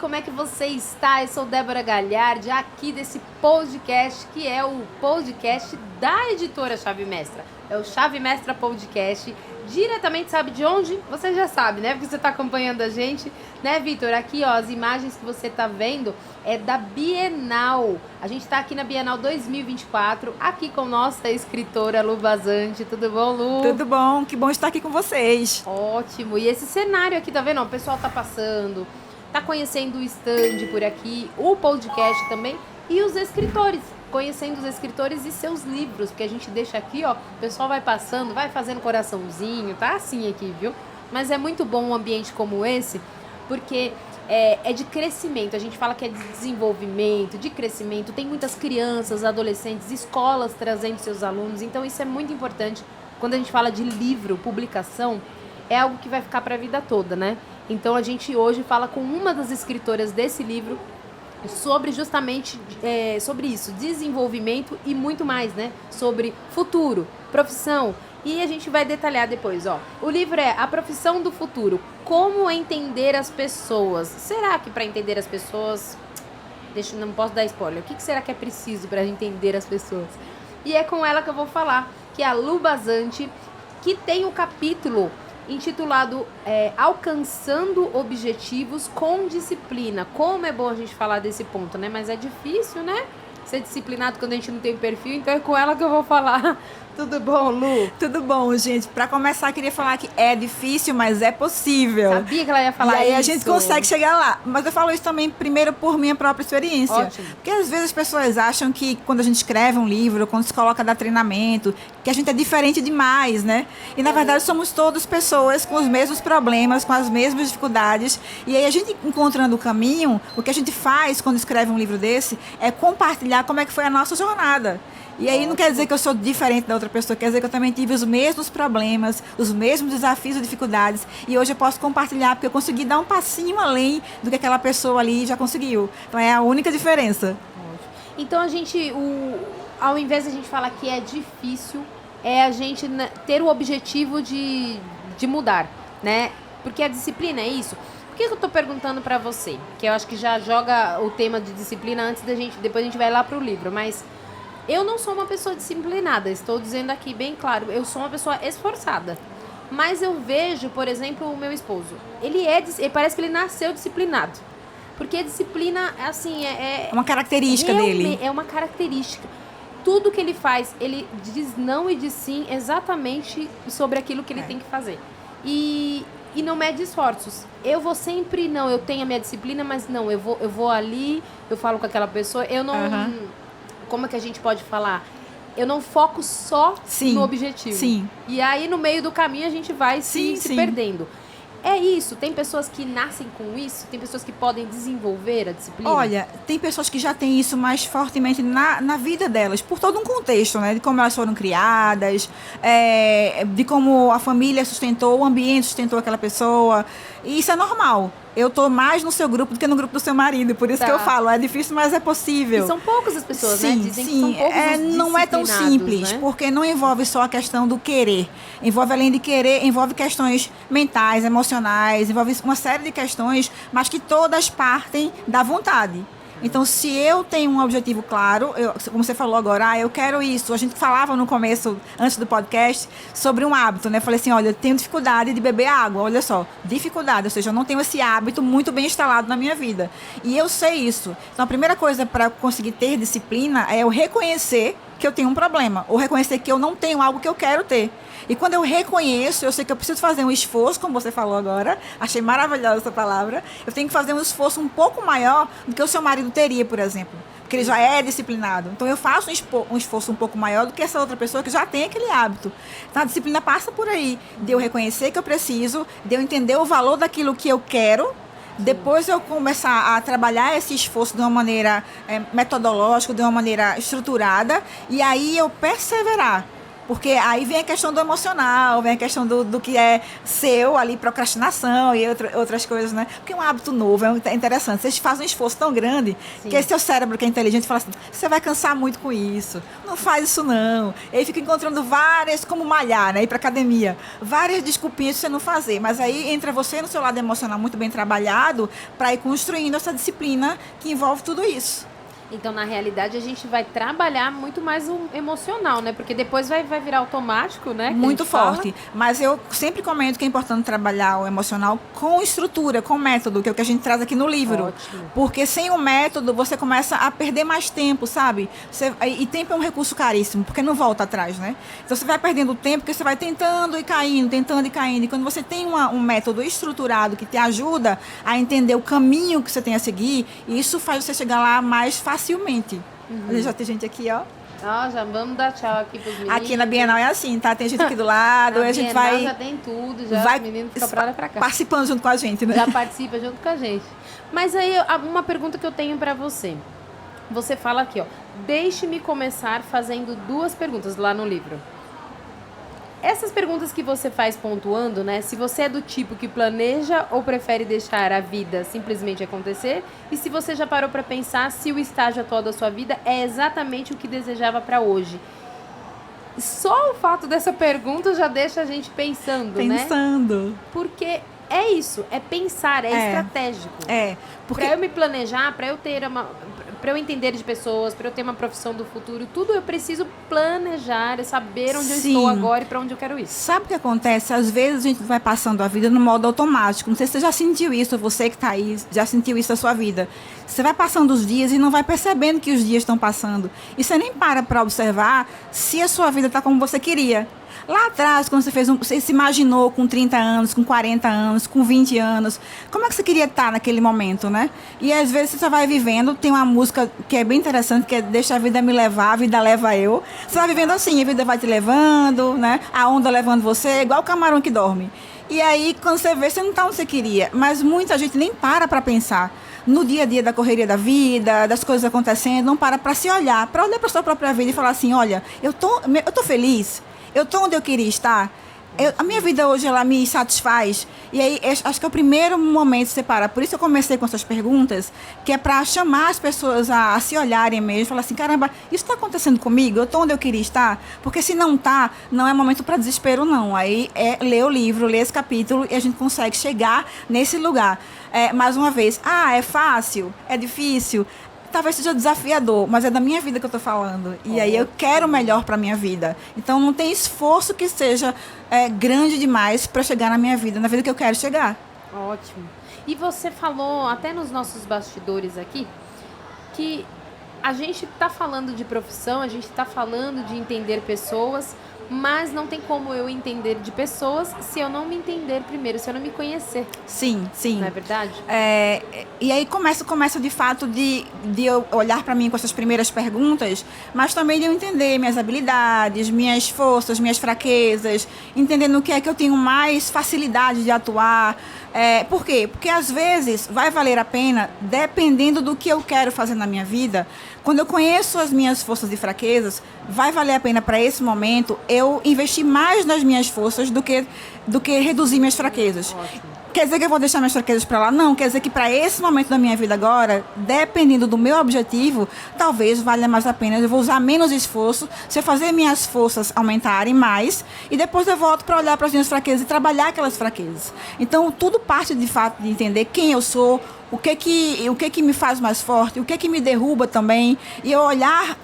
como é que você está? Eu sou Débora Galhardi, aqui desse podcast, que é o podcast da editora Chave Mestra. É o Chave Mestra Podcast, diretamente, sabe de onde? Você já sabe, né? Porque você está acompanhando a gente, né, Vitor? Aqui, ó, as imagens que você está vendo é da Bienal. A gente está aqui na Bienal 2024, aqui com nossa escritora Lu Bazanti. Tudo bom, Lu? Tudo bom, que bom estar aqui com vocês. Ótimo. E esse cenário aqui, tá vendo? O pessoal tá passando, tá conhecendo o stand por aqui, o podcast também e os escritores, conhecendo os escritores e seus livros, porque a gente deixa aqui, ó, o pessoal vai passando, vai fazendo coraçãozinho, tá assim aqui, viu? Mas é muito bom um ambiente como esse, porque é de crescimento, a gente fala que é de desenvolvimento, de crescimento, tem muitas crianças, adolescentes, escolas trazendo seus alunos, então isso é muito importante. Quando a gente fala de livro, publicação, é algo que vai ficar para a vida toda, né? Então a gente hoje fala com uma das escritoras desse livro sobre justamente sobre isso, desenvolvimento e muito mais, né? Sobre futuro, profissão. E a gente vai detalhar depois, ó. O livro é A Profissão do Futuro, Como Entender as Pessoas. Será que para entender as pessoas... não posso dar spoiler. O que será que é preciso para entender as pessoas? E é com ela que eu vou falar, que é a Lu Bazanti, que tem o capítulo intitulado Alcançando Objetivos com Disciplina. Como é bom a gente falar desse ponto, né? Mas é difícil, né? Ser disciplinado quando a gente não tem perfil, então é com ela que eu vou falar. Tudo bom, Lu? Tudo bom, gente. Para começar, queria falar que é difícil, mas é possível. Sabia que ela ia falar isso. E aí a gente consegue chegar lá. Mas eu falo isso também primeiro por minha própria experiência. Ótimo. Porque às vezes as pessoas acham que quando a gente escreve um livro, quando se coloca a dar treinamento, que a gente é diferente demais, né? E na verdade somos todas pessoas com os mesmos problemas, com as mesmas dificuldades. E aí a gente encontrando o caminho, o que a gente faz quando escreve um livro desse é compartilhar como é que foi a nossa jornada. E aí não quer dizer que eu sou diferente da outra pessoa, quer dizer que eu também tive os mesmos problemas, os mesmos desafios e dificuldades. E hoje eu posso compartilhar, porque eu consegui dar um passinho além do que aquela pessoa ali já conseguiu. Então é a única diferença. Então a gente, ao invés de a gente falar que é difícil, é a gente ter o objetivo de mudar, né? Porque a disciplina é isso. Por que eu tô perguntando pra você? Que eu acho que já joga o tema de disciplina antes da gente, depois a gente vai lá pro livro, mas... Eu não sou uma pessoa disciplinada, estou dizendo aqui bem claro, eu sou uma pessoa esforçada. Mas eu vejo, por exemplo, o meu esposo. Ele parece que ele nasceu disciplinado. Porque a disciplina, assim, é uma característica dele. É uma característica. Tudo que ele faz, ele diz não e diz sim exatamente sobre aquilo que ele tem que fazer. E não mede esforços. Eu vou sempre, não, eu tenho a minha disciplina, mas não, eu vou ali, eu falo com aquela pessoa, eu não... Como é que a gente pode falar? Eu não foco só no objetivo. Sim. E aí, no meio do caminho, a gente vai se perdendo. É isso? Tem pessoas que nascem com isso? Tem pessoas que podem desenvolver a disciplina? Olha, tem pessoas que já têm isso mais fortemente na vida delas, por todo um contexto, né? De como elas foram criadas, de como a família sustentou, o ambiente sustentou aquela pessoa. E isso é normal. Eu tô mais no seu grupo do que no grupo do seu marido, por isso que eu falo, é difícil, mas é possível. E são poucas as pessoas, né? Dizem que são poucos os não é tão simples, né? porque não envolve só a questão do querer. Envolve, além de querer, envolve questões mentais, emocionais, envolve uma série de questões, mas que todas partem da vontade. Então, se eu tenho um objetivo claro, como você falou agora, eu quero isso. A gente falava no começo, antes do podcast, sobre um hábito, né? Eu falei assim, olha, eu tenho dificuldade de beber água. Olha só, dificuldade, ou seja, eu não tenho esse hábito muito bem instalado na minha vida. E eu sei isso. Então, a primeira coisa para conseguir ter disciplina é eu reconhecer que eu tenho um problema, ou reconhecer que eu não tenho algo que eu quero ter. E quando eu reconheço, eu sei que eu preciso fazer um esforço, como você falou agora, achei maravilhosa essa palavra, eu tenho que fazer um esforço um pouco maior do que o seu marido teria, por exemplo, porque ele já é disciplinado. Então eu faço um esforço um pouco maior do que essa outra pessoa que já tem aquele hábito. Então a disciplina passa por aí, de eu reconhecer que eu preciso, de eu entender o valor daquilo que eu quero, depois eu começar a trabalhar esse esforço de uma maneira metodológica, de uma maneira estruturada, e aí eu perseverar. Porque aí vem a questão do emocional, vem a questão do que é seu ali, procrastinação e outras coisas, né? Porque é um hábito novo, é interessante. Vocês fazem um esforço tão grande que esse seu cérebro, que é inteligente, fala assim, você vai cansar muito com isso. Não faz isso, não. Ele fica encontrando várias, como malhar, né? Ir pra academia. Várias desculpinhas de você não fazer. Mas aí entra você no seu lado emocional muito bem trabalhado para ir construindo essa disciplina que envolve tudo isso. Então, na realidade, a gente vai trabalhar muito mais o emocional, né? Porque depois vai virar automático, né? Muito forte. Mas eu sempre comento que é importante trabalhar o emocional com estrutura, com método, que é o que a gente traz aqui no livro. Ótimo. Porque sem o método, você começa a perder mais tempo, sabe? E tempo é um recurso caríssimo, porque não volta atrás, né? Então, você vai perdendo tempo, porque você vai tentando e caindo, tentando e caindo. E quando você tem um método estruturado que te ajuda a entender o caminho que você tem a seguir, isso faz você chegar lá mais facilmente. Já tem gente aqui, ó. Já vamos dar tchau aqui pros meninos. Aqui na Bienal é assim, tá? Tem gente aqui do lado, a gente vai... já tem tudo, já vai os meninos ficam pra lá e pra cá. Participando junto com a gente, né? Já participa junto com a gente. Mas aí, uma pergunta que eu tenho pra você. Você fala aqui, ó. Deixe-me começar fazendo 2 perguntas lá no livro. Essas perguntas que você faz pontuando, né? Se você é do tipo que planeja ou prefere deixar a vida simplesmente acontecer, e se você já parou para pensar se o estágio atual da sua vida é exatamente o que desejava para hoje. Só o fato dessa pergunta já deixa a gente pensando, né? Pensando. Porque é isso, é pensar, é estratégico. Porque... Para eu me planejar, para eu entender de pessoas, para eu ter uma profissão do futuro, tudo eu preciso planejar, saber onde eu estou agora e para onde eu quero ir. Sabe o que acontece? Às vezes a gente vai passando a vida no modo automático. Não sei se você já sentiu isso, você que está aí, já sentiu isso na sua vida. Você vai passando os dias e não vai percebendo que os dias estão passando. E você nem para observar se a sua vida está como você queria. Lá atrás, quando você se imaginou com 30 anos, com 40 anos, com 20 anos, como é que você queria estar naquele momento, né? E às vezes você só vai vivendo, tem uma música que é bem interessante, que é Deixa a Vida Me Levar, a Vida Leva Eu. Você vai vivendo assim, a vida vai te levando, né? A onda levando você, igual o camarão que dorme. E aí, quando você vê, você não está onde você queria. Mas muita gente nem para pensar no dia a dia da correria da vida, das coisas acontecendo, não para se olhar, para olhar para sua própria vida e falar assim, olha, eu tô feliz. Eu estou onde eu queria estar. A minha vida hoje, ela me satisfaz. E aí, acho que é o primeiro momento de separar. Por isso eu comecei com essas perguntas, que é para chamar as pessoas a se olharem mesmo. Falar assim, caramba, isso está acontecendo comigo? Eu estou onde eu queria estar? Porque se não está, não é momento para desespero, não. Aí é ler o livro, ler esse capítulo e a gente consegue chegar nesse lugar. Mais uma vez, é fácil? É difícil? Talvez seja desafiador, mas é da minha vida que eu estou falando. E aí eu quero o melhor para a minha vida. Então não tem esforço que seja grande demais para chegar na minha vida, na vida que eu quero chegar. Ótimo. E você falou, até nos nossos bastidores aqui, que a gente está falando de profissão, a gente está falando de entender pessoas, mas não tem como eu entender de pessoas se eu não me entender primeiro, se eu não me conhecer. Sim. Não é verdade? E aí começa de fato de eu olhar para mim com essas primeiras perguntas, mas também de eu entender minhas habilidades, minhas forças, minhas fraquezas, entendendo no que é que eu tenho mais facilidade de atuar. Por quê? Porque às vezes vai valer a pena, dependendo do que eu quero fazer na minha vida, quando eu conheço as minhas forças e fraquezas, vai valer a pena para esse momento eu investir mais nas minhas forças do que reduzir minhas fraquezas. Ótimo. Quer dizer que eu vou deixar minhas fraquezas para lá? Não, quer dizer que para esse momento da minha vida agora, dependendo do meu objetivo, talvez valha mais a pena. Eu vou usar menos esforço, se eu fazer minhas forças aumentarem mais, e depois eu volto para olhar para as minhas fraquezas e trabalhar aquelas fraquezas. Então, tudo parte de fato de entender quem eu sou, o que me faz mais forte, o que me derruba também, e eu olhar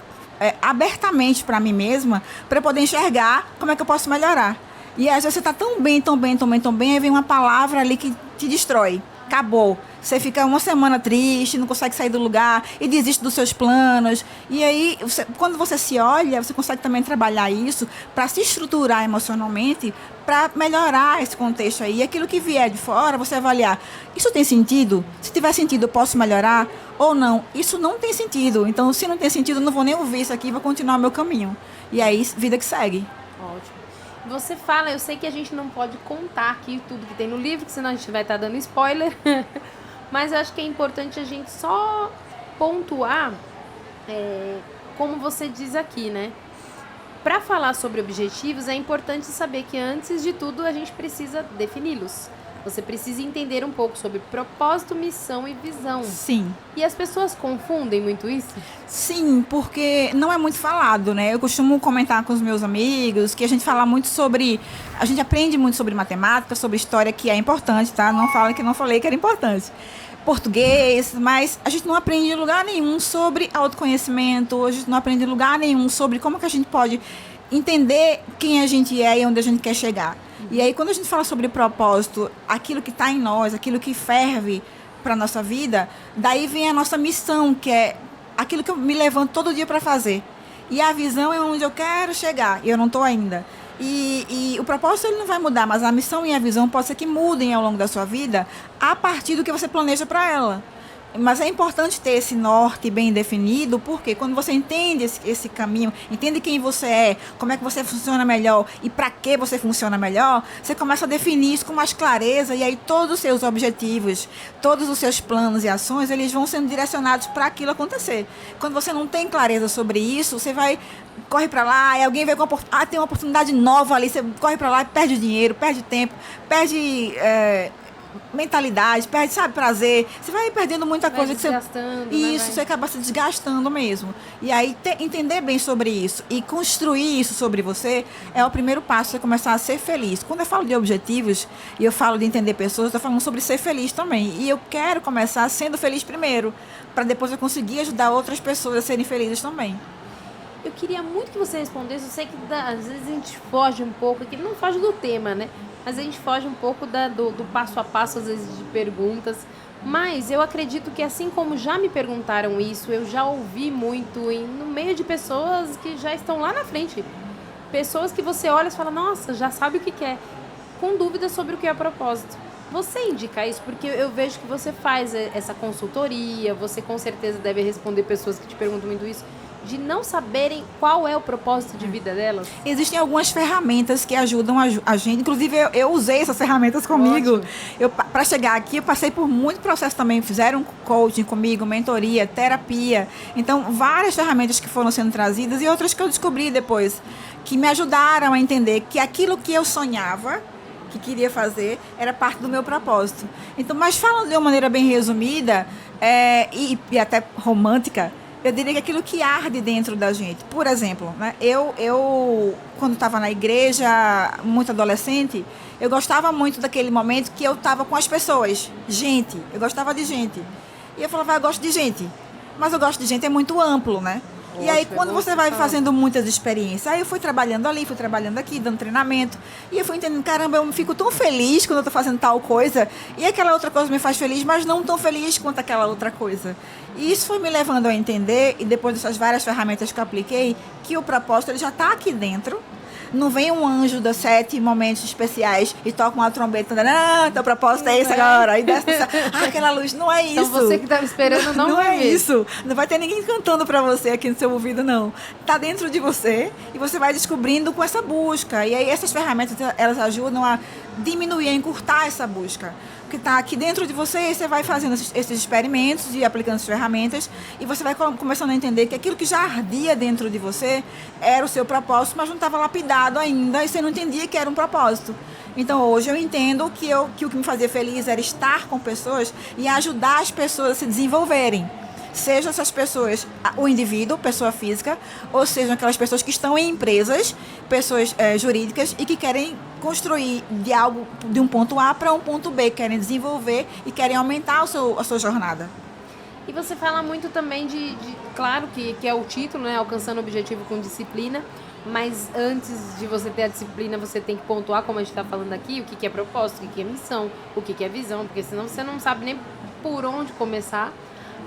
abertamente para mim mesma, para poder enxergar como é que eu posso melhorar. E às vezes você está tão bem, aí vem uma palavra ali que te destrói. Acabou. Você fica uma semana triste, não consegue sair do lugar e desiste dos seus planos. E aí, quando você se olha, você consegue também trabalhar isso para se estruturar emocionalmente, para melhorar esse contexto aí. E aquilo que vier de fora, você avaliar. Isso tem sentido? Se tiver sentido, eu posso melhorar? Ou não? Isso não tem sentido. Então, se não tem sentido, eu não vou nem ouvir isso aqui, vou continuar o meu caminho. E aí, vida que segue. Ótimo. Você fala, eu sei que a gente não pode contar aqui tudo que tem no livro, que senão a gente vai estar dando spoiler, mas eu acho que é importante a gente só pontuar, como você diz aqui, né? Para falar sobre objetivos, é importante saber que, antes de tudo, a gente precisa defini-los. Você precisa entender um pouco sobre propósito, missão e visão. Sim. E as pessoas confundem muito isso? Sim, porque não é muito falado, né? Eu costumo comentar com os meus amigos que a gente fala muito sobre... A gente aprende muito sobre matemática, sobre história, que é importante, tá? Não fala que não falei que era importante. Português, mas a gente não aprende em lugar nenhum sobre autoconhecimento, a gente não aprende em lugar nenhum sobre como que a gente pode entender quem a gente é e onde a gente quer chegar. E aí, quando a gente fala sobre propósito, aquilo que está em nós, aquilo que ferve para a nossa vida, daí vem a nossa missão, que é aquilo que eu me levanto todo dia para fazer. E a visão é onde eu quero chegar, e eu não estou ainda. E o propósito ele não vai mudar, mas a missão e a visão pode ser que mudem ao longo da sua vida a partir do que você planeja para ela. Mas é importante ter esse norte bem definido, porque quando você entende esse caminho, entende quem você é, como é que você funciona melhor e para que você funciona melhor, você começa a definir isso com mais clareza, e aí todos os seus objetivos, todos os seus planos e ações, eles vão sendo direcionados para aquilo acontecer. Quando você não tem clareza sobre isso, você corre para lá, e alguém vê com tem uma oportunidade nova ali, você corre para lá e perde dinheiro, perde tempo, perde mentalidade, perde, prazer. Você vai perdendo muita coisa que você... Isso, né, você acaba se desgastando mesmo. E aí, entender bem sobre isso e construir isso sobre você é o primeiro passo, você começar a ser feliz. Quando eu falo de objetivos e eu falo de entender pessoas, eu estou falando sobre ser feliz também. E eu quero começar sendo feliz primeiro, para depois eu conseguir ajudar outras pessoas a serem felizes também. Eu queria muito que você respondesse. Eu sei que às vezes a gente foge um pouco, que não foge do tema, né? Mas a gente foge um pouco do passo a passo, às vezes, de perguntas. Mas eu acredito que, assim como já me perguntaram isso, eu já ouvi muito no meio de pessoas que já estão lá na frente. Pessoas que você olha e fala, nossa, já sabe o que quer, com dúvidas sobre o que é propósito. Você indica isso? Porque eu vejo que você faz essa consultoria, você com certeza deve responder pessoas que te perguntam muito isso, de não saberem qual é o propósito de vida delas. Existem algumas ferramentas que ajudam a gente. Inclusive, eu usei essas ferramentas comigo. Para chegar aqui, eu passei por muito processo também. Fizeram coaching comigo, mentoria, terapia. Então, várias ferramentas que foram sendo trazidas e outras que eu descobri depois, que me ajudaram a entender que aquilo que eu sonhava, que queria fazer, era parte do meu propósito. Então, mas falando de uma maneira bem resumida e até romântica, eu diria que aquilo que arde dentro da gente. Por exemplo, né, eu quando estava na igreja, muito adolescente, eu gostava muito daquele momento que eu estava com as pessoas. Gente, eu gostava de gente. E eu falava, eu gosto de gente. Mas eu gosto de gente é muito amplo, né? E aí, quando você vai fazendo muitas experiências, aí eu fui trabalhando ali, fui trabalhando aqui, dando treinamento, e eu fui entendendo, caramba, eu fico tão feliz quando eu tô fazendo tal coisa, e aquela outra coisa me faz feliz, mas não tão feliz quanto aquela outra coisa. E isso foi me levando a entender, e depois dessas várias ferramentas que eu apliquei, que o propósito ele já está aqui dentro. Não vem um anjo das 7 momentos especiais e toca uma trombeta, teu propósito é esse agora, e desce aquela luz, não é isso. Então você que estava esperando não vai ver. Isso, não vai ter ninguém cantando para você aqui no seu ouvido, não. Tá dentro de você e você vai descobrindo com essa busca. E aí essas ferramentas, elas ajudam a diminuir, a encurtar essa busca. Que está aqui dentro de você, e você vai fazendo esses experimentos e aplicando as ferramentas, e você vai começando a entender que aquilo que já ardia dentro de você era o seu propósito, mas não estava lapidado ainda, e você não entendia que era um propósito. Então hoje eu entendo que o que me fazia feliz era estar com pessoas e ajudar as pessoas a se desenvolverem. Sejam essas pessoas, o indivíduo, pessoa física, ou sejam aquelas pessoas que estão em empresas, pessoas jurídicas e que querem construir de um ponto A para um ponto B, querem desenvolver e querem aumentar a sua jornada. E você fala muito também claro que é o título, né? Alcançando o objetivo com disciplina, mas antes de você ter a disciplina, você tem que pontuar, como a gente está falando aqui, o que é propósito, o que é missão, o que é visão, porque senão você não sabe nem por onde começar.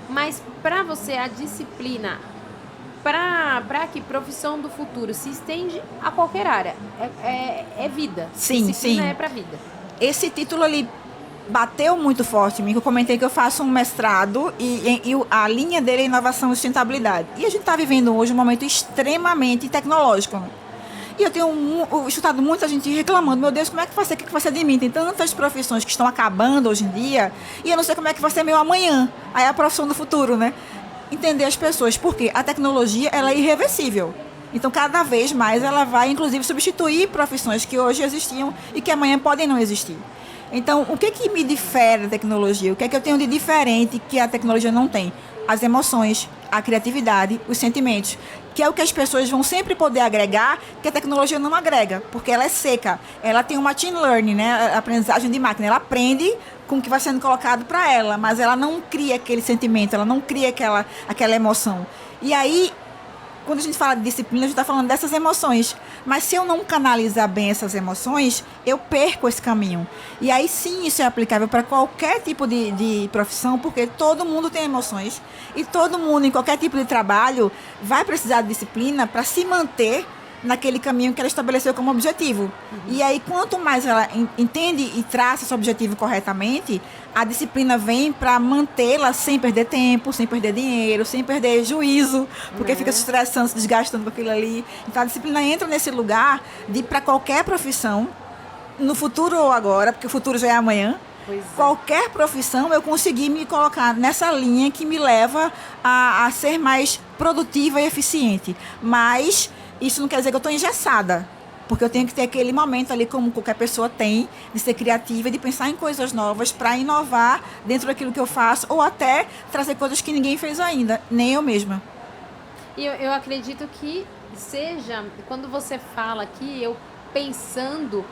Mas para você a disciplina, para que profissão do futuro se estende a qualquer área, é vida. Sim, disciplina sim. É para vida. Esse título ali bateu muito forte em mim, que eu comentei que eu faço um mestrado e a linha dele é inovação e sustentabilidade. E a gente está vivendo hoje um momento extremamente tecnológico. E eu tenho escutado muita gente reclamando, meu Deus, como é que vai ser? O que vai ser de mim? Tem tantas profissões que estão acabando hoje em dia, e eu não sei como é que vai ser meu amanhã. Aí é a profissão do futuro, né? Entender as pessoas, porque a tecnologia ela é irreversível. Então, cada vez mais ela vai, inclusive, substituir profissões que hoje existiam e que amanhã podem não existir. Então, o que me difere da tecnologia? O que é que eu tenho de diferente que a tecnologia não tem? As emoções, a criatividade, os sentimentos, que é o que as pessoas vão sempre poder agregar, que a tecnologia não agrega, porque ela é seca. Ela tem uma machine learning, né? A aprendizagem de máquina. Ela aprende com o que vai sendo colocado para ela, mas ela não cria aquele sentimento, ela não cria aquela emoção. E aí, quando a gente fala de disciplina, a gente está falando dessas emoções. Mas se eu não canalizar bem essas emoções, eu perco esse caminho. E aí sim, isso é aplicável para qualquer tipo de profissão, porque todo mundo tem emoções. E todo mundo, em qualquer tipo de trabalho, vai precisar de disciplina para se manter naquele caminho que ela estabeleceu como objetivo. E aí, quanto mais ela entende e traça esse objetivo corretamente, a disciplina vem para mantê-la sem perder tempo, sem perder dinheiro, sem perder juízo, porque fica se estressando, se desgastando com aquilo ali. Então, a disciplina entra nesse lugar de, para qualquer profissão, no futuro ou agora, porque o futuro já é amanhã, qualquer profissão eu consegui me colocar nessa linha que me leva a ser mais produtiva e eficiente. Mas isso não quer dizer que eu estou engessada, porque eu tenho que ter aquele momento ali, como qualquer pessoa tem, de ser criativa, de pensar em coisas novas para inovar dentro daquilo que eu faço, ou até trazer coisas que ninguém fez ainda, nem eu mesma. E eu acredito que seja, quando você fala aqui, eu pensando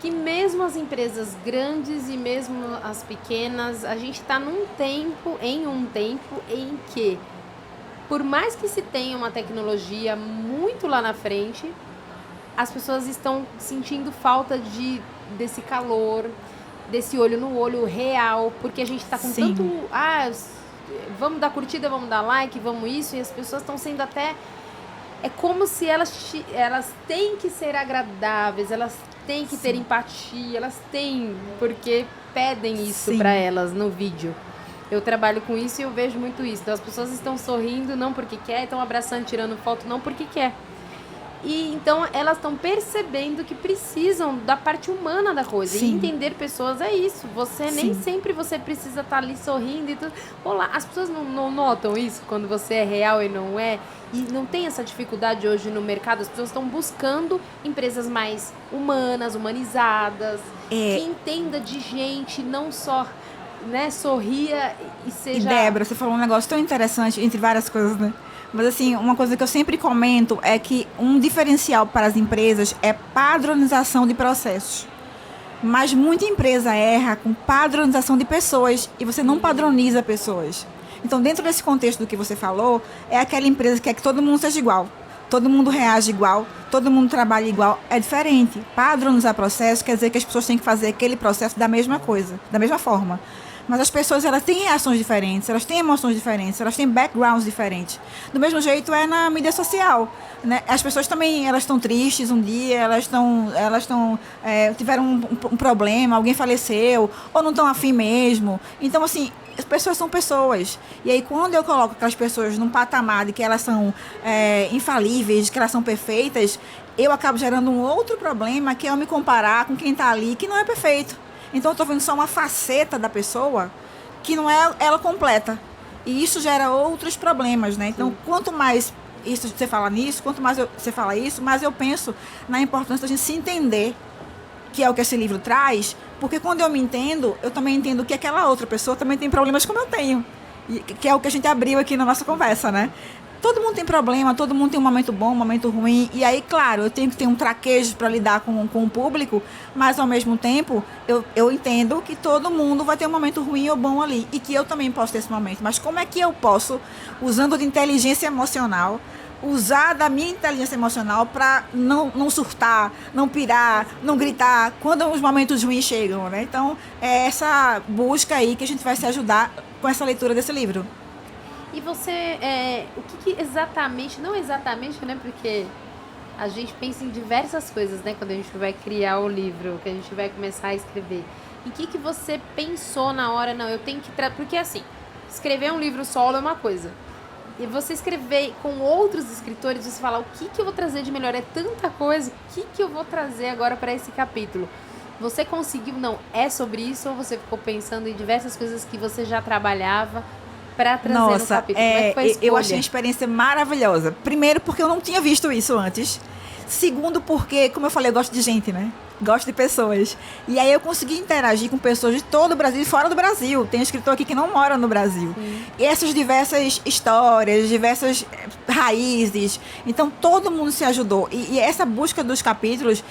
que mesmo as empresas grandes e mesmo as pequenas, a gente está em um tempo em que, por mais que se tenha uma tecnologia muito lá na frente, as pessoas estão sentindo falta desse calor, desse olho no olho real, porque a gente está com Sim. tanto... vamos dar curtida, vamos dar like, vamos isso, e as pessoas estão sendo até... É como se elas têm que ser agradáveis, elas têm que ter empatia, elas têm, porque pedem isso para elas no vídeo. Eu trabalho com isso e eu vejo muito isso. Então, as pessoas estão sorrindo não porque quer, estão abraçando, tirando foto não porque quer. E então elas estão percebendo que precisam da parte humana da coisa. Sim. E entender pessoas é isso. Você nem sempre você precisa estar ali sorrindo e tudo. Olá, as pessoas não notam isso quando você é real e não é. E não tem essa dificuldade hoje no mercado. As pessoas estão buscando empresas mais humanas, humanizadas, que entenda de gente, não só, né, sorria e seja... E Débora, você falou um negócio tão interessante, entre várias coisas, né? Mas assim, uma coisa que eu sempre comento é que um diferencial para as empresas é padronização de processos. Mas muita empresa erra com padronização de pessoas e você não padroniza pessoas. Então, dentro desse contexto do que você falou, é aquela empresa que quer que todo mundo seja igual, todo mundo reage igual, todo mundo trabalha igual. É diferente. Padronizar processo quer dizer que as pessoas têm que fazer aquele processo da mesma coisa, da mesma forma. Mas as pessoas, elas têm reações diferentes, elas têm emoções diferentes, elas têm backgrounds diferentes. Do mesmo jeito é na mídia social, né? As pessoas também, elas estão tristes um dia, tiveram um problema, alguém faleceu, ou não estão afim mesmo. Então, assim, as pessoas são pessoas. E aí, quando eu coloco aquelas pessoas num patamar de que elas são infalíveis, que elas são perfeitas, eu acabo gerando um outro problema, que é eu me comparar com quem está ali, que não é perfeito. Então, eu estou vendo só uma faceta da pessoa que não é ela completa. E isso gera outros problemas, né? Então, quanto mais você fala nisso, quanto mais você fala isso, mais eu penso na importância da gente se entender, que é o que esse livro traz, porque quando eu me entendo, eu também entendo que aquela outra pessoa também tem problemas como eu tenho. Que é o que a gente abriu aqui na nossa conversa, né? Todo mundo tem problema, todo mundo tem um momento bom, um momento ruim. E aí, claro, eu tenho que ter um traquejo para lidar com o público, mas ao mesmo tempo, eu entendo que todo mundo vai ter um momento ruim ou bom ali. E que eu também posso ter esse momento. Mas como é que eu posso, usando de inteligência emocional, usar da minha inteligência emocional para não surtar, não pirar, não gritar quando os momentos ruins chegam, né? Então, é essa busca aí que a gente vai se ajudar com essa leitura desse livro. E você, o que exatamente, não exatamente, né, porque a gente pensa em diversas coisas, né, quando a gente vai criar o livro, que a gente vai começar a escrever. Em que você pensou na hora, não, eu tenho que... Porque assim, escrever um livro solo é uma coisa. E você escrever com outros escritores, você fala, o que eu vou trazer de melhor? É tanta coisa, o que eu vou trazer agora para esse capítulo? Você conseguiu, não, é sobre isso, ou você ficou pensando em diversas coisas que você já trabalhava? para trazer no Nossa, capítulo? Como é que foi a escolha? eu achei a experiência maravilhosa. Primeiro, porque eu não tinha visto isso antes. Segundo, porque, como eu falei, eu gosto de gente, né? Gosto de pessoas. E aí eu consegui interagir com pessoas de todo o Brasil e fora do Brasil. Tem escritor aqui que não mora no Brasil. E essas diversas histórias, diversas raízes. Então, todo mundo se ajudou. E essa busca dos capítulos,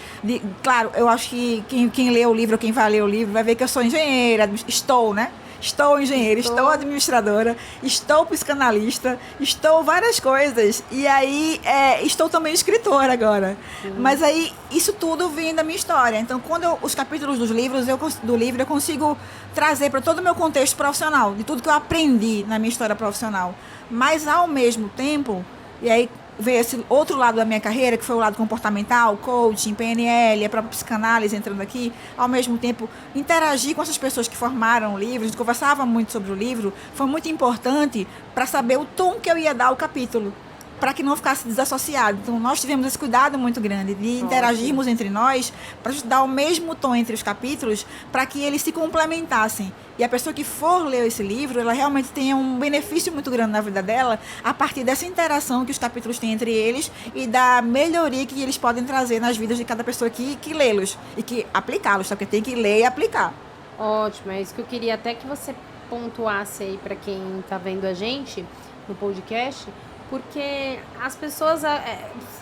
claro, eu acho que quem lê o livro, quem vai ler o livro, vai ver que eu sou engenheira, estou, né? Estou engenheira, estou administradora, estou psicanalista, estou várias coisas. E aí, estou também escritora agora. Mas aí, isso tudo vem da minha história. Então, quando os capítulos do livro, eu consigo trazer para todo o meu contexto profissional, de tudo que eu aprendi na minha história profissional. Mas, ao mesmo tempo, e aí veio esse outro lado da minha carreira, que foi o lado comportamental, coaching, PNL, a própria psicanálise entrando aqui, ao mesmo tempo interagir com essas pessoas que formaram o livro, a gente conversava muito sobre o livro, foi muito importante para saber o tom que eu ia dar ao capítulo, para que não ficasse desassociado. Então, nós tivemos esse cuidado muito grande de interagirmos entre nós, para dar o mesmo tom entre os capítulos, para que eles se complementassem. E a pessoa que for ler esse livro, ela realmente tenha um benefício muito grande na vida dela, a partir dessa interação que os capítulos têm entre eles e da melhoria que eles podem trazer nas vidas de cada pessoa que lê-los e que aplicá-los, tá? Porque tem que ler e aplicar. Ótimo, é isso que eu queria até que você pontuasse aí para quem está vendo a gente no podcast, porque as pessoas,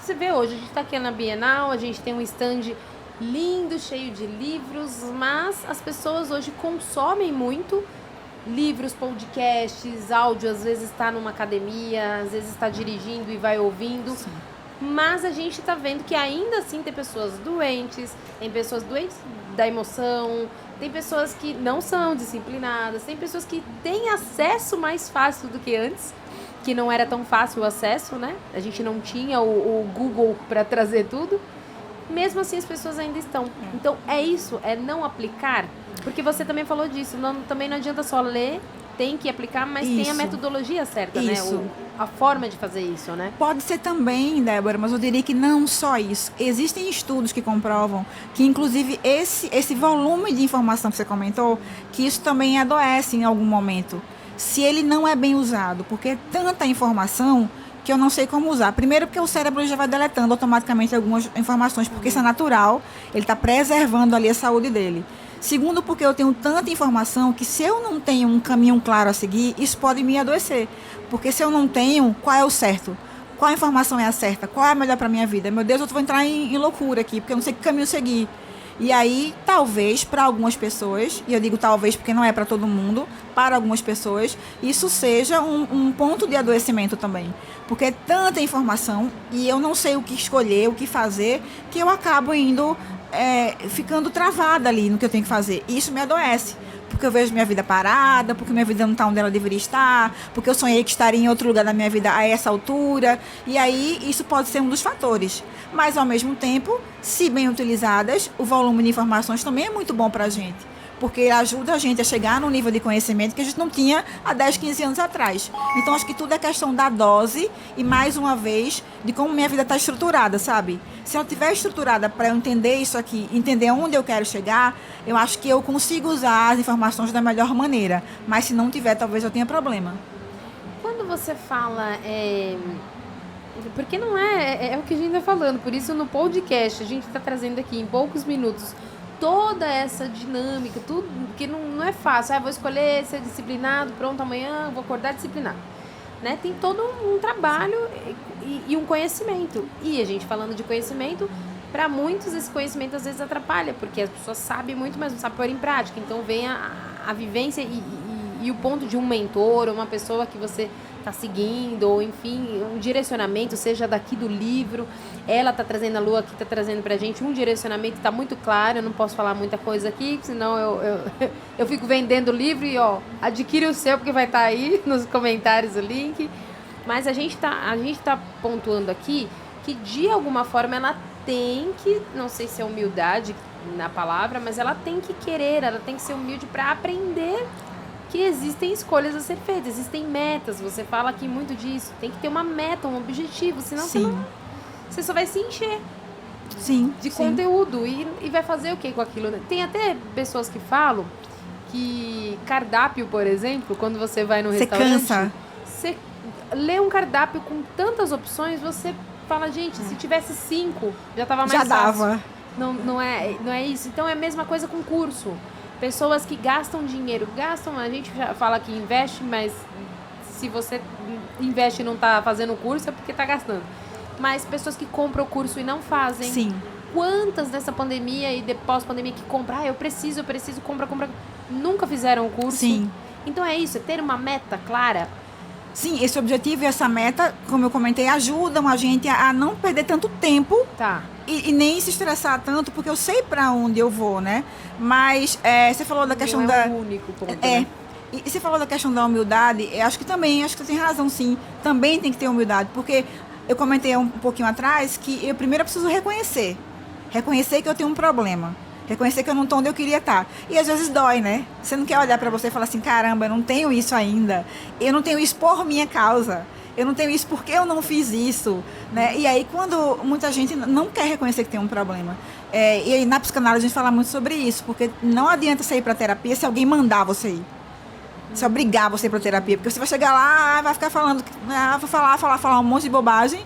você vê hoje, a gente está aqui na Bienal, a gente tem um stand lindo, cheio de livros, mas as pessoas hoje consomem muito livros, podcasts, áudio, às vezes está numa academia, às vezes está dirigindo e vai ouvindo. Sim. Mas a gente está vendo que ainda assim tem pessoas doentes da emoção, tem pessoas que não são disciplinadas, tem pessoas que têm acesso mais fácil do que antes, que não era tão fácil o acesso, né? A gente não tinha o Google para trazer tudo. Mesmo assim, as pessoas ainda estão. Então, é isso, é não aplicar. Porque você também falou disso. Também não adianta só ler, tem que aplicar, mas tem a metodologia certa, isso, né? A forma de fazer isso, né? Pode ser também, Débora, mas eu diria que não só isso. Existem estudos que comprovam que, inclusive, esse volume de informação que você comentou, que isso também adoece em algum momento, se ele não é bem usado, porque é tanta informação que eu não sei como usar. Primeiro, porque o cérebro já vai deletando automaticamente algumas informações, porque isso é natural, ele está preservando ali a saúde dele. Segundo, porque eu tenho tanta informação que se eu não tenho um caminho claro a seguir, isso pode me adoecer. Porque se eu não tenho, qual é o certo? Qual informação é a certa? Qual é a melhor para a minha vida? Meu Deus, eu vou entrar em loucura aqui, porque eu não sei que caminho seguir. E aí, talvez, para algumas pessoas, e eu digo talvez porque não é para todo mundo, para algumas pessoas, isso seja um ponto de adoecimento também. Porque é tanta informação e eu não sei o que escolher, o que fazer, que eu acabo ficando travada ali no que eu tenho que fazer. E isso me adoece. Porque eu vejo minha vida parada, porque minha vida não está onde ela deveria estar, porque eu sonhei que estaria em outro lugar da minha vida a essa altura. E aí, isso pode ser um dos fatores. Mas, ao mesmo tempo, se bem utilizadas, o volume de informações também é muito bom para a gente. Porque ajuda a gente a chegar num nível de conhecimento que a gente não tinha há 10, 15 anos atrás. Então, acho que tudo é questão da dose e, mais uma vez, de como minha vida está estruturada, sabe? Se eu estiver estruturada para eu entender isso aqui, entender onde eu quero chegar, eu acho que eu consigo usar as informações da melhor maneira. Mas se não tiver, talvez eu tenha problema. Quando você fala... Porque não é o que a gente está falando. Por isso, no podcast, a gente está trazendo aqui, em poucos minutos, toda essa dinâmica, tudo, porque não é fácil. Vou escolher ser disciplinado, pronto, amanhã vou acordar disciplinado. Né? Tem todo um trabalho e um conhecimento. E a gente falando de conhecimento, para muitos esse conhecimento às vezes atrapalha, porque as pessoas sabem muito, mas não sabem pôr em prática. Então vem a vivência e o ponto de um mentor, uma pessoa que você está seguindo, ou enfim, um direcionamento, seja daqui do livro. Ela está trazendo, a Lu aqui está trazendo pra gente um direcionamento, está muito claro. Eu não posso falar muita coisa aqui, senão eu fico vendendo o livro e adquire o seu, porque vai estar aí nos comentários o link. Mas a gente tá pontuando aqui que de alguma forma ela tem que, não sei se é humildade na palavra, mas ela tem que querer, ela tem que ser humilde para aprender que existem escolhas a ser feitas, existem metas. Você fala aqui muito disso, tem que ter uma meta, um objetivo, senão você só vai se encher de conteúdo e vai fazer o que com aquilo? Tem até pessoas que falam que cardápio, por exemplo, quando você vai no Você restaurante... cansa. Você lê um cardápio com tantas opções, você fala, gente, se tivesse 5, já tava mais Já fácil. dava. Não é isso. Então é a mesma coisa com curso. Pessoas que gastam dinheiro, a gente já fala que investe, mas se você investe e não tá fazendo o curso é porque tá gastando. Mas pessoas que compram o curso e não fazem. Sim. Quantas nessa pandemia e pós-pandemia que compram, eu preciso, compra. Nunca fizeram o curso. Sim. Então é isso, é ter uma meta clara. Sim, esse objetivo e essa meta, como eu comentei, ajudam a gente a não perder tanto tempo. Tá. E nem se estressar tanto, porque eu sei pra onde eu vou, né? Mas você falou da questão não é da... o único ponto, É. né? E você falou da questão da humildade, eu acho que você tem razão, sim. Também tem que ter humildade, porque eu comentei um pouquinho atrás que eu primeiro preciso reconhecer. Reconhecer que eu tenho um problema. Reconhecer que eu não estou onde eu queria estar. E às vezes dói, né? Você não quer olhar pra você e falar assim, caramba, eu não tenho isso ainda. Eu não tenho isso por minha causa. Eu não tenho isso porque eu não fiz isso, né? E aí, quando muita gente não quer reconhecer que tem um problema. E aí, na psicanálise, a gente fala muito sobre isso, porque não adianta você ir para terapia se alguém mandar você ir. Se obrigar você a ir para terapia, porque você vai chegar lá, vai ficar falando, vai falar um monte de bobagem,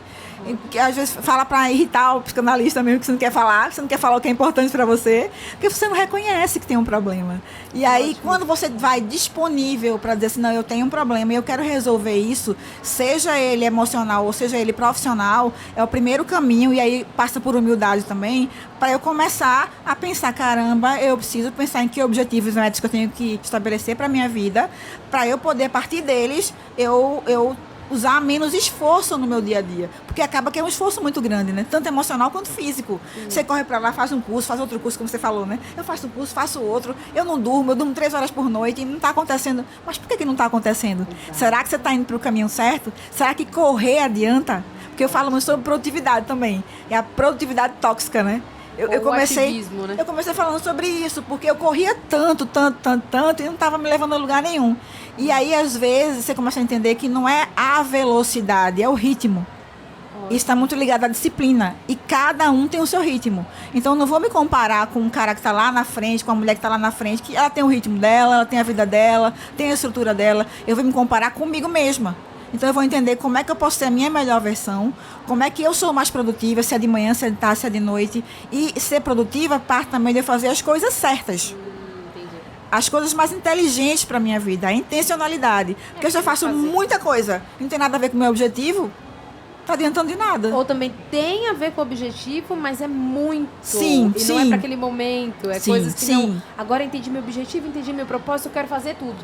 que às vezes fala para irritar o psicanalista mesmo, que você não quer falar o que é importante para você, porque você não reconhece que tem um problema. E aí, quando você vai disponível para dizer assim, não, eu tenho um problema e eu quero resolver isso, seja ele emocional ou seja ele profissional, é o primeiro caminho, e aí passa por humildade também, para eu começar a pensar, caramba, eu preciso pensar em que objetivos médicos que eu tenho que estabelecer para minha vida, para eu poder, a partir deles, eu usar menos esforço no meu dia a dia. Porque acaba que é um esforço muito grande, né? Tanto emocional quanto físico. Você corre pra lá, faz um curso, faz outro curso, como você falou, né? Eu faço um curso, faço outro. Eu durmo 3 horas por noite e não tá acontecendo. Mas por que não tá acontecendo? Exato. Será que você tá indo pro caminho certo? Será que correr adianta? Porque eu falo muito sobre produtividade também. É a produtividade tóxica, né? Eu comecei, né? Eu comecei falando sobre isso, porque eu corria tanto, e não estava me levando a lugar nenhum. E aí, às vezes, você começa a entender que não é a velocidade, é o ritmo. Isso está muito ligado à disciplina. E cada um tem o seu ritmo. Então, eu não vou me comparar com um cara que está lá na frente, com a mulher que está lá na frente, que ela tem o ritmo dela, ela tem a vida dela, tem a estrutura dela. Eu vou me comparar comigo mesma. Então, eu vou entender como é que eu posso ser a minha melhor versão, como é que eu sou mais produtiva, se é de manhã, se é de tarde, se é de noite. E ser produtiva parte também de eu fazer as coisas certas. Entendi. As coisas mais inteligentes para a minha vida, a intencionalidade. Porque eu já faço muita coisa, não tem nada a ver com o meu objetivo, tá adiantando de nada. Ou também tem a ver com o objetivo, mas é muito. Sim, e sim. não é para aquele momento, é Sim, coisas que sim. não... Agora entendi meu objetivo, entendi meu propósito, eu quero fazer tudo.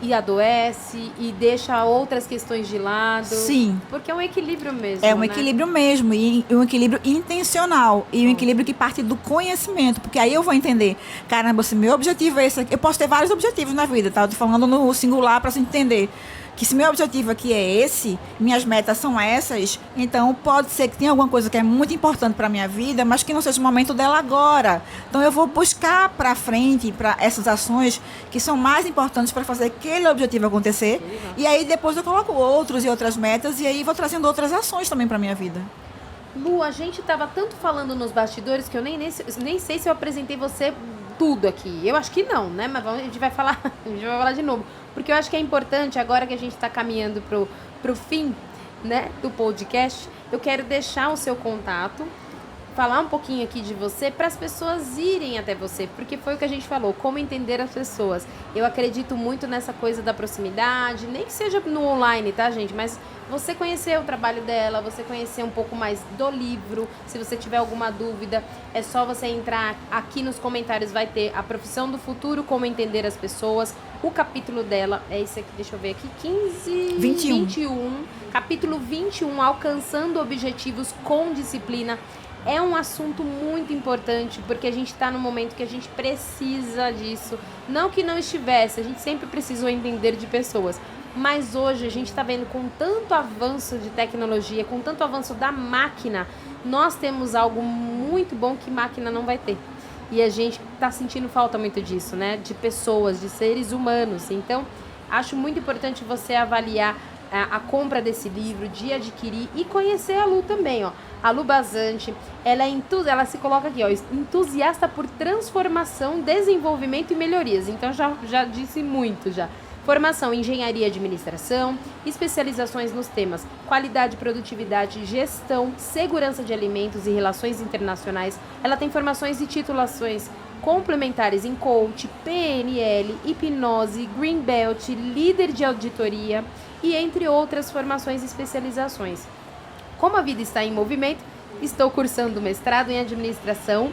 E adoece, e deixa outras questões de lado. Sim. Porque é um equilíbrio mesmo, É um né? equilíbrio mesmo, e um equilíbrio intencional, e um equilíbrio que parte do conhecimento, porque aí eu vou entender, caramba, se meu objetivo é esse aqui, eu posso ter vários objetivos na vida, tá? Eu tô falando no singular para você entender que se meu objetivo aqui é esse, minhas metas são essas, então pode ser que tenha alguma coisa que é muito importante para minha vida, mas que não seja o momento dela agora. Então eu vou buscar para frente, para essas ações que são mais importantes para fazer aquele objetivo acontecer. E aí depois eu coloco outros e outras metas, e aí vou trazendo outras ações também para minha vida. Lu, a gente tava tanto falando nos bastidores que eu nem sei se eu apresentei você tudo aqui. Eu acho que não, né? Mas a gente vai falar de novo. Porque eu acho que é importante, agora que a gente está caminhando pro fim, né, do podcast, eu quero deixar o seu contato, falar um pouquinho aqui de você para as pessoas irem até você, porque foi o que a gente falou, como entender as pessoas. Eu acredito muito nessa coisa da proximidade, nem que seja no online, tá, gente? Mas você conhecer o trabalho dela, você conhecer um pouco mais do livro. Se você tiver alguma dúvida, é só você entrar aqui nos comentários, vai ter a profissão do futuro, como entender as pessoas. O capítulo dela é esse aqui, deixa eu ver aqui, 21. Capítulo 21, alcançando objetivos com disciplina. É um assunto muito importante, porque a gente está num momento que a gente precisa disso. Não que não estivesse, a gente sempre precisou entender de pessoas. Mas hoje a gente está vendo, com tanto avanço de tecnologia, com tanto avanço da máquina, nós temos algo muito bom que máquina não vai ter. E a gente está sentindo falta muito disso, né? De pessoas, de seres humanos. Então, acho muito importante você avaliar a compra desse livro, de adquirir e conhecer a Lu também, ó. A Lu Bazante, ela se coloca aqui, ó, entusiasta por transformação, desenvolvimento e melhorias. Então já disse muito já. Formação em engenharia e administração, especializações nos temas qualidade, produtividade, gestão, segurança de alimentos e relações internacionais. Ela tem formações e titulações complementares em coach, PNL, hipnose, green belt, líder de auditoria e entre outras formações e especializações. Como a vida está em movimento, estou cursando mestrado em administração.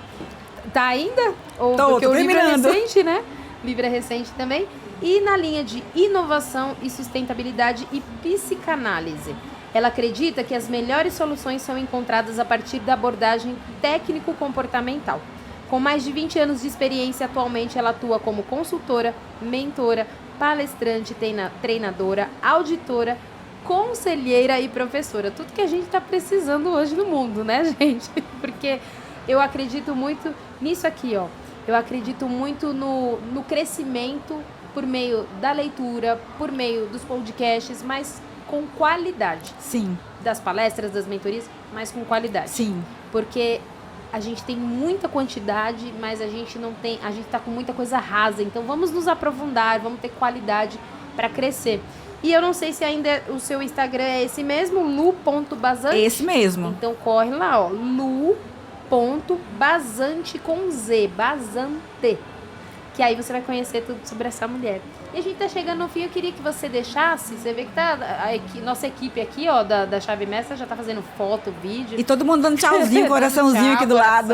Tá ainda? Porque o livro é recente, né? O livro é recente também. E na linha de inovação e sustentabilidade e psicanálise. Ela acredita que as melhores soluções são encontradas a partir da abordagem técnico-comportamental. Com mais de 20 anos de experiência, atualmente ela atua como consultora, mentora, palestrante, treinadora, auditora, conselheira e professora. Tudo que a gente está precisando hoje no mundo, né, gente? Porque eu acredito muito nisso aqui, ó. Eu acredito muito no crescimento por meio da leitura, por meio dos podcasts, mas com qualidade. Sim. Das palestras, das mentorias, mas com qualidade. Sim. Porque a gente tem muita quantidade, mas a gente não tem, a gente tá com muita coisa rasa. Então vamos nos aprofundar, vamos ter qualidade para crescer. E eu não sei se ainda o seu Instagram é esse mesmo, lu.bazante. Esse mesmo. Então corre lá, ó, lu.bazante com Z, Bazante. Que aí você vai conhecer tudo sobre essa mulher. E a gente tá chegando no fim, eu queria que você deixasse, você vê que tá nossa equipe aqui, ó, da Chave Mestra já tá fazendo foto, vídeo. E todo mundo dando tchauzinho, coraçãozinho aqui do lado.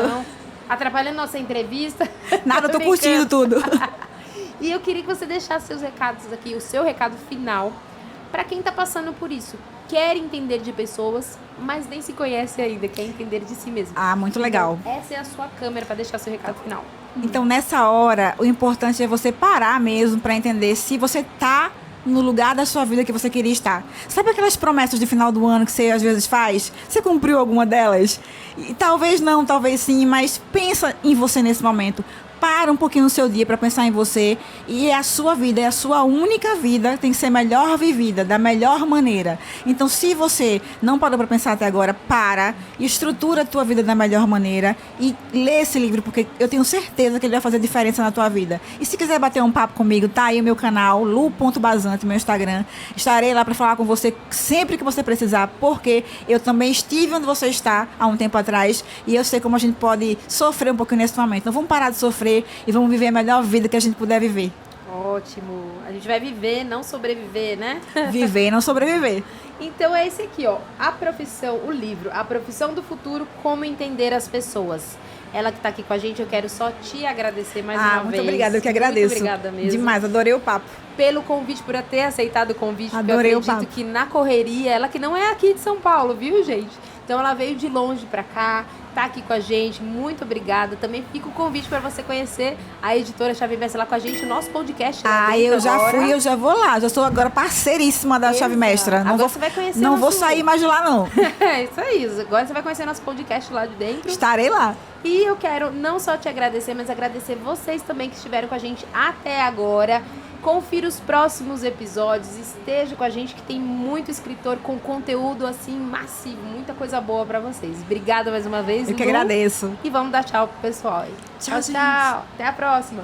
Atrapalhando nossa entrevista. Nada, eu tô curtindo tudo. E eu queria que você deixasse seus recados aqui, o seu recado final, para quem tá passando por isso. Quer entender de pessoas, mas nem se conhece ainda, quer entender de si mesmo. Ah, muito legal. Então, essa é a sua câmera para deixar seu recado final. Então, nessa hora, o importante é você parar mesmo para entender se você tá no lugar da sua vida que você queria estar. Sabe aquelas promessas de final do ano que você às vezes faz? Você cumpriu alguma delas? E talvez não, talvez sim, mas pensa em você nesse momento. Para um pouquinho no seu dia para pensar em você, e a sua vida é a sua única vida, tem que ser melhor vivida, da melhor maneira. Então, se você não parou para pensar até agora, para e estrutura a tua vida da melhor maneira e lê esse livro, porque eu tenho certeza que ele vai fazer diferença na tua vida. E se quiser bater um papo comigo, tá aí o meu canal, lu.bazante, meu Instagram. Estarei lá para falar com você sempre que você precisar, porque eu também estive onde você está há um tempo atrás e eu sei como a gente pode sofrer um pouquinho nesse momento. Então, vamos parar de sofrer e vamos viver a melhor vida que a gente puder viver. Ótimo. A gente vai viver, não sobreviver, né? Viver e não sobreviver. Então é esse aqui, ó. A profissão, o livro, A Profissão do Futuro, Como Entender as Pessoas. Ela que tá aqui com a gente, eu quero só te agradecer mais uma vez. Muito obrigada, eu que agradeço. Muito obrigada mesmo. Demais, adorei o papo. Pelo convite, por ter aceitado o convite. Adorei o papo. Eu acredito que na correria, ela que não é aqui de São Paulo, viu, gente? Então ela veio de longe pra cá, tá aqui com a gente, muito obrigada. Também fica o convite para você conhecer a editora Chave Mestra lá com a gente, o nosso podcast. Eu já fui, eu já vou lá, já sou agora parceiríssima da Chave Mestra. Agora você vai conhecer Não vou sair mais de lá, não. É isso aí, agora você vai conhecer nosso podcast lá de dentro. Estarei lá. E eu quero não só te agradecer, mas agradecer vocês também que estiveram com a gente até agora. Confira os próximos episódios, esteja com a gente que tem muito escritor com conteúdo assim massivo, muita coisa boa pra vocês. Obrigada mais uma vez, Eu que agradeço. E vamos dar tchau pro pessoal aí. Tchau, tchau. Até a próxima.